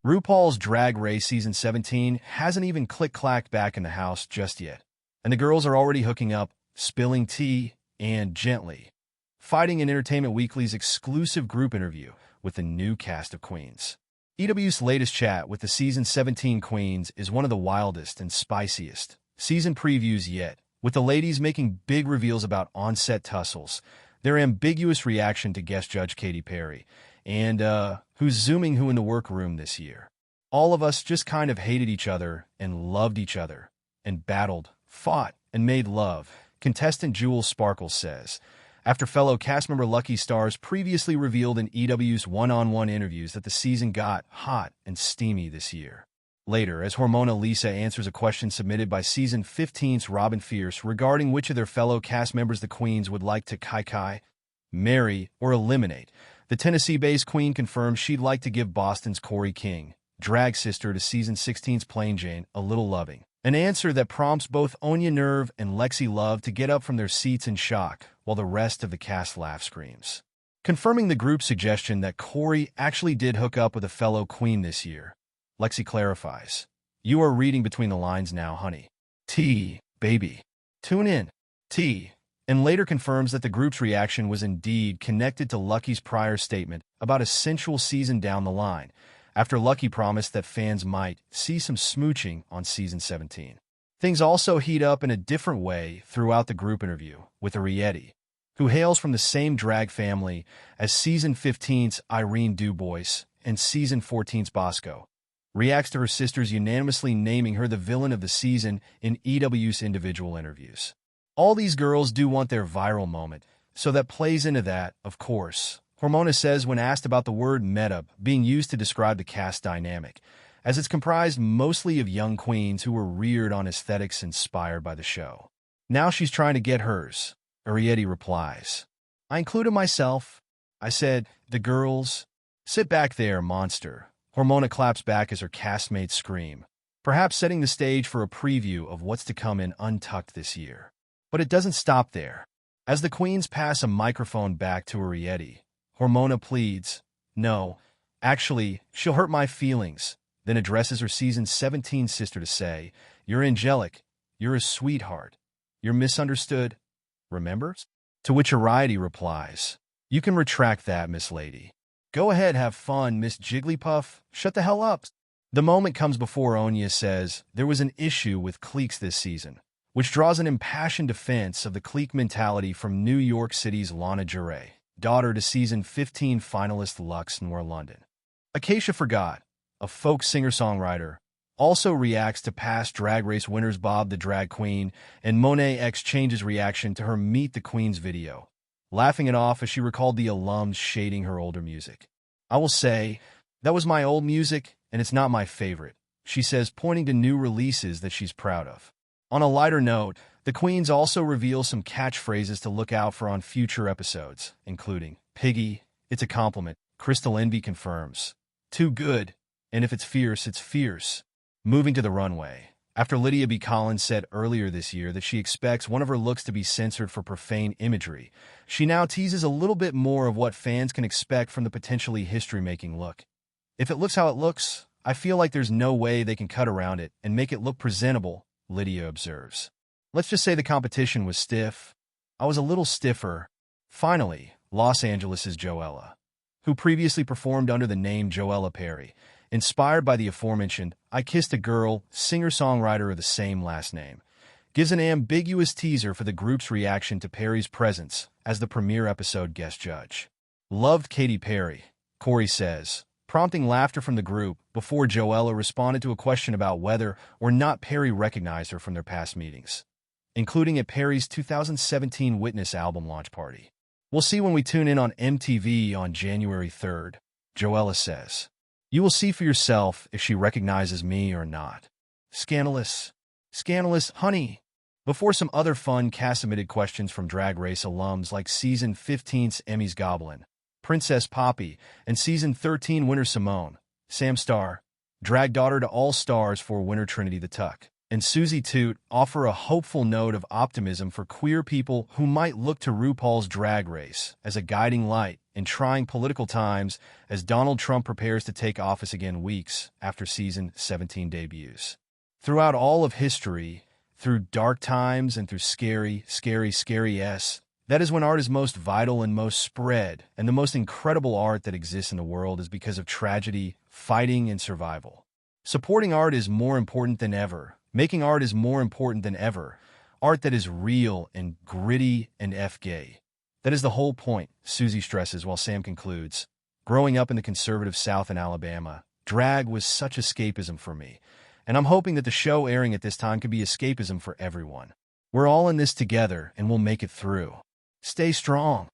RuPaul's Drag Race Season 17 hasn't even click-clacked back in the house just yet, and the girls are already hooking up, spilling tea, and gently fighting in Entertainment Weekly's exclusive group interview with the new cast of queens. EW's latest chat with the Season 17 queens is one of the wildest and spiciest season previews yet, with the ladies making big reveals about on-set tussles, their ambiguous reaction to guest judge Katy Perry, and who's zooming who in the workroom this year. All of us just kind of hated each other and loved each other and battled, fought, and made love, contestant Jewel Sparkles says, after fellow cast member Lucky Stars previously revealed in EW's one-on-one interviews that the season got hot and steamy this year. Later, as Hormona Lisa answers a question submitted by Season 15's Robin Fierce regarding which of their fellow cast members the queens would like to kai, marry, or eliminate, the Tennessee-based queen confirms she'd like to give Boston's Corey King, drag sister to Season 16's Plain Jane, a little loving. An answer that prompts both Anya Nerve and Lexi Love to get up from their seats in shock, while the rest of the cast laugh screams. Confirming the group's suggestion that Corey actually did hook up with a fellow queen this year, Lexi clarifies, "You are reading between the lines now, honey. T, baby. Tune in. T." And later confirms that the group's reaction was indeed connected to Lucky's prior statement about a sensual season down the line, after Lucky promised that fans might see some smooching on Season 17. Things also heat up in a different way throughout the group interview, with Ariete, who hails from the same drag family as Season 15's Irene Dubois and Season 14's Bosco, reacts to her sisters unanimously naming her the villain of the season in EW's individual interviews. All these girls do want their viral moment, so that plays into that, of course. Hormona says when asked about the word meta being used to describe the cast dynamic, as it's comprised mostly of young queens who were reared on aesthetics inspired by the show. Now she's trying to get hers. Ariete replies, "I included myself. I said, the girls. Sit back there, monster." Hormona claps back as her castmates scream, perhaps setting the stage for a preview of what's to come in Untucked this year. But it doesn't stop there. As the queens pass a microphone back to Ariete, Hormona pleads, "No, actually, she'll hurt my feelings," then addresses her Season 17 sister to say, "You're angelic, you're a sweetheart, you're misunderstood, remember?" To which Ariete replies, "You can retract that, Miss Lady. Go ahead, have fun, Miss Jigglypuff, shut the hell up." The moment comes before Anya says there was an issue with cliques this season, which draws an impassioned defense of the clique mentality from New York City's Lana Jure, daughter to Season 15 finalist Lux Noir London. Acacia Forgot, a folk singer-songwriter, also reacts to past Drag Race winners Bob the Drag Queen, and Monet X changes reaction to her Meet the Queens video, laughing it off as she recalled the alums shading her older music. "I will say, that was my old music, and it's not my favorite," she says, pointing to new releases that she's proud of. On a lighter note, the queens also reveal some catchphrases to look out for on future episodes, including, "Piggy, it's a compliment," Crystal Envy confirms, "Too good, and if it's fierce, it's fierce." Moving to the runway, after Lydia B. Collins said earlier this year that she expects one of her looks to be censored for profane imagery, she now teases a little bit more of what fans can expect from the potentially history-making look. "If it looks how it looks, I feel like there's no way they can cut around it and make it look presentable," Lydia observes. "Let's just say the competition was stiff. I was a little stiffer." Finally, Los Angeles' Joella, who previously performed under the name Joella Perry, inspired by the aforementioned I Kissed a Girl singer-songwriter of the same last name, gives an ambiguous teaser for the group's reaction to Perry's presence as the premiere episode guest judge. "Loved Katy Perry," Corey says, prompting laughter from the group before Joella responded to a question about whether or not Perry recognized her from their past meetings, including at Perry's 2017 Witness album launch party. "We'll see when we tune in on MTV on January 3rd, Joella says. "You will see for yourself if she recognizes me or not." Scandalous. Scandalous, honey. Before some other fun cast-submitted questions from Drag Race alums like Season 15's Emmy's Goblin, Princess Poppy, and Season 13 winner Simone, Sam Starr, drag daughter to All Stars for winner Trinity the Tuck, and Susie Toot offer a hopeful note of optimism for queer people who might look to RuPaul's Drag Race as a guiding light in trying political times as Donald Trump prepares to take office again weeks after season 17 debuts. Throughout all of history, through dark times and through scary, that is when art is most vital and most spread, and the most incredible art that exists in the world is because of tragedy, fighting, and survival. Supporting art is more important than ever. Making art is more important than ever. Art that is real and gritty and gay. That is the whole point, Susie stresses while Sam concludes. Growing up in the conservative South in Alabama, drag was such escapism for me, and I'm hoping that the show airing at this time could be escapism for everyone. We're all in this together, and we'll make it through. Stay strong.